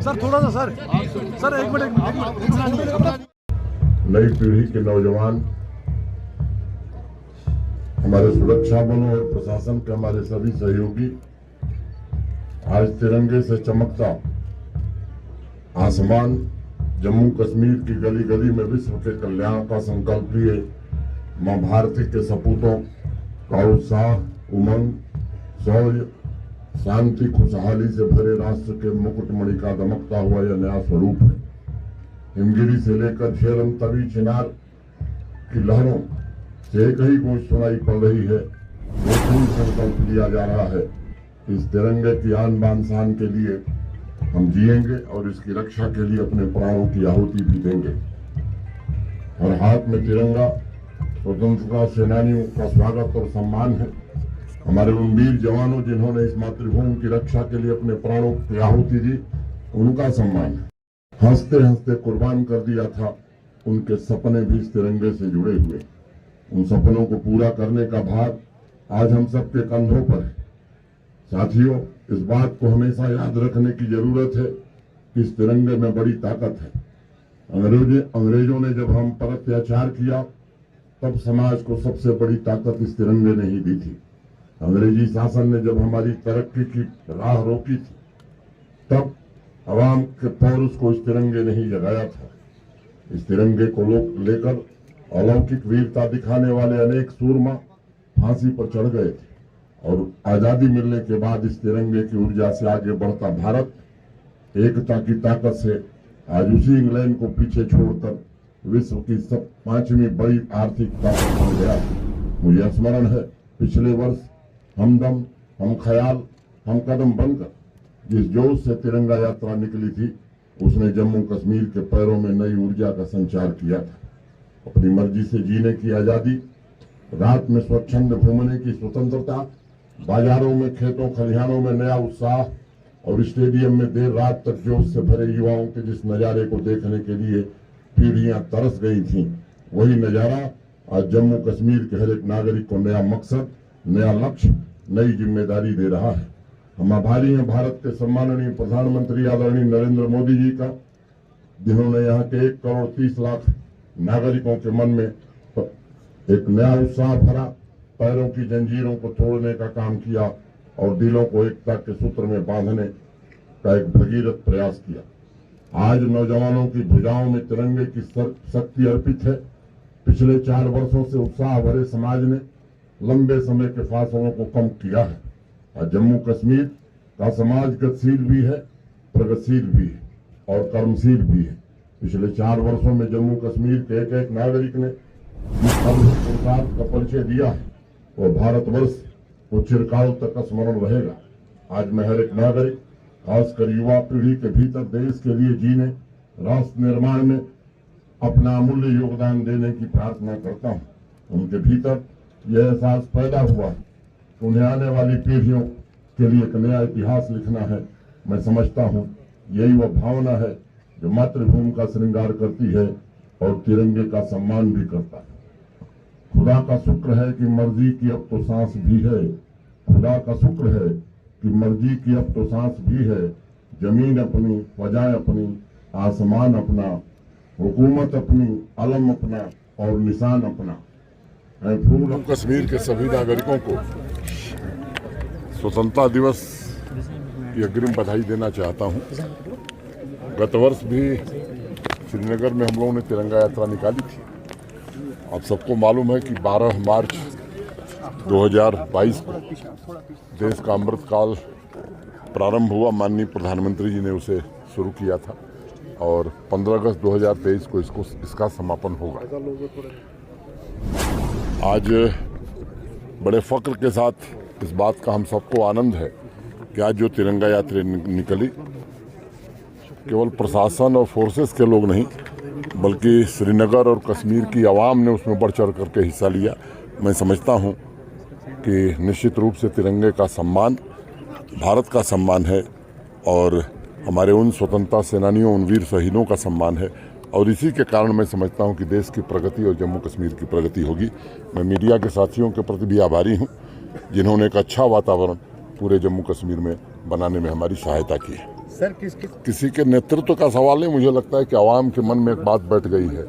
Sir थोड़ा सा sir एक मिनट। नई पीढ़ी के नौजवान, हमारे सुरक्षा बलों और प्रशासन के हमारे सभी सहयोगी आज तिरंगे से चमकता आसमान, जम्मू कश्मीर की गली गली में विश्व के कल्याण का संकल्प लिए मां भारती के सपूतों का उत्साह, उमंग, शौर्य, शांति, खुशहाली से भरे राष्ट्र के मुकुटमणि का दमकता हुआ यह नया स्वरूप है। हिमगिरी से लेकर झेलम तवी चिनार की लहरों से एक ही गूंज सुनाई पड़ रही है। एक ही संकल्प लिया जा रहा है, इस तिरंगे की आन बान शान के लिए हम जिएंगे और इसकी रक्षा के लिए अपने प्राणों की आहुति भी देंगे। और हाथ में तिरंगा स्वतंत्रता सेनानियों का स्वागत और सम्मान है। हमारे उन वीर जवानों जिन्होंने इस मातृभूमि की रक्षा के लिए अपने प्राणों की आहुति दी, उनका सम्मान है। हंसते हंसते कुर्बान कर दिया था, उनके सपने भी इस तिरंगे से जुड़े हुए। उन सपनों को पूरा करने का भार आज हम सबके कंधों पर है। साथियों, इस बात को हमेशा याद रखने की जरूरत है कि इस तिरंगे में बड़ी ताकत है। अंग्रेजों ने जब हम पर अत्याचार किया, तब समाज को सबसे बड़ी ताकत इस तिरंगे ने ही दी थी। अंग्रेजी शासन ने जब हमारी तरक्की की राह रोकी थी, तब अवाम के पौरुष को इस तिरंगे ने ही जगाया था। इस तिरंगे को लेकर अलौकिक वीरता दिखाने वाले अनेक सूरमा फांसी पर चढ़ गए थे और आजादी मिलने के बाद इस तिरंगे की ऊर्जा से आगे बढ़ता भारत एकता की ताकत से आज उसी इंग्लैंड को पीछे छोड़कर विश्व की 5वीं बड़ी आर्थिक ताकत बन गया। मुझे स्मरण है, पिछले वर्ष हमदम, हम ख्याल, हम कदम बनकर जिस जोश से तिरंगा यात्रा निकली थी, उसने जम्मू कश्मीर के पैरों में नई ऊर्जा का संचार किया था। अपनी मर्जी से जीने की आजादी, रात में स्वच्छंद घूमने की स्वतंत्रता, बाजारों में, खेतों खलिहानों में नया उत्साह और स्टेडियम में देर रात तक जोश से भरे युवाओं के जिस नजारे को देखने के लिए पीढ़ियां तरस गई थीं, वही नजारा आज जम्मू कश्मीर के हर एक नागरिक को नया मकसद, नया लक्ष्य, नई जिम्मेदारी दे रहा है। हम आभारी हैं भारत के सम्माननीय प्रधानमंत्री आदरणीय नरेंद्र मोदी जी का, जिन्होंने यहाँ के 1 करोड़ 30 लाख नागरिकों के मन में एक नया उत्साह भरा, पैरों की जंजीरों को तोड़ने का काम किया और दिलों को एकता के सूत्र में बांधने का एक भगीरथ प्रयास किया। आज नौजवानों की भुजाओं में तिरंगे की शक्ति अर्पित है। पिछले 4 वर्षों से उत्साह भरे समाज ने लंबे समय के फासलों को कम किया है। और जम्मू कश्मीर का समाज गतिशील भी है, प्रगतिशील भी है और कर्मशील भी है। पिछले 4 वर्षों में जम्मू कश्मीर के एक नागरिक ने जिस पुरुषार्थ का परिचय दिया है, वो भारतवर्ष को चिरकाल तक स्मरण रहेगा। आज मैं हर एक नागरिक, खासकर युवा पीढ़ी के भीतर देश के लिए जीने, राष्ट्र निर्माण में अपना अमूल्य योगदान देने की प्रार्थना करता हूँ। उनके भीतर यह एहसास पैदा हुआ है, उन्हें आने वाली पीढ़ियों के लिए एक नया इतिहास लिखना है। मैं समझता हूँ यही वह भावना है जो मातृभूमि का श्रृंगार करती है और तिरंगे का सम्मान भी करता है। खुदा का शुक्र है कि मर्जी की अब तो सांस भी है। खुदा का शुक्र है कि मर्जी की अब तो सांस भी है। जमीन अपनी, फजाएं अपनी, आसमान अपना, हुकूमत अपनी, अलम अपना और निशान अपना। मैं जम्मू कश्मीर के सभी नागरिकों को स्वतंत्रता दिवस की अग्रिम बधाई देना चाहता हूं। गत वर्ष भी श्रीनगर में हम लोगों ने तिरंगा यात्रा निकाली थी। आप सबको मालूम है कि 12 मार्च 2022 को देश का अमृतकाल प्रारंभ हुआ। माननीय प्रधानमंत्री जी ने उसे शुरू किया था और 15 अगस्त 2023 को इसका समापन होगा। आज बड़े फक्र के साथ इस बात का हम सबको आनंद है कि आज जो तिरंगा यात्रा निकली, केवल प्रशासन और फोर्सेस के लोग नहीं, बल्कि श्रीनगर और कश्मीर की आवाम ने उसमें बढ़ चढ़ करके हिस्सा लिया। मैं समझता हूं कि निश्चित रूप से तिरंगे का सम्मान भारत का सम्मान है और हमारे उन स्वतंत्रता सेनानियों, उन वीर शहीदों का सम्मान है, और इसी के कारण मैं समझता हूं कि देश की प्रगति और जम्मू कश्मीर की प्रगति होगी। मैं मीडिया के साथियों के प्रति भी आभारी हूं जिन्होंने एक अच्छा वातावरण पूरे जम्मू कश्मीर में बनाने में हमारी सहायता की है। सर किसी के नेतृत्व का सवाल नहीं, मुझे लगता है कि आवाम के मन में एक बात बैठ गई है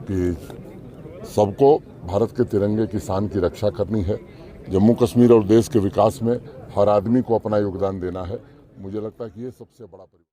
कि सबको भारत के तिरंगे की शान की रक्षा करनी है। जम्मू कश्मीर और देश के विकास में हर आदमी को अपना योगदान देना है। मुझे लगता है कि ये सबसे बड़ा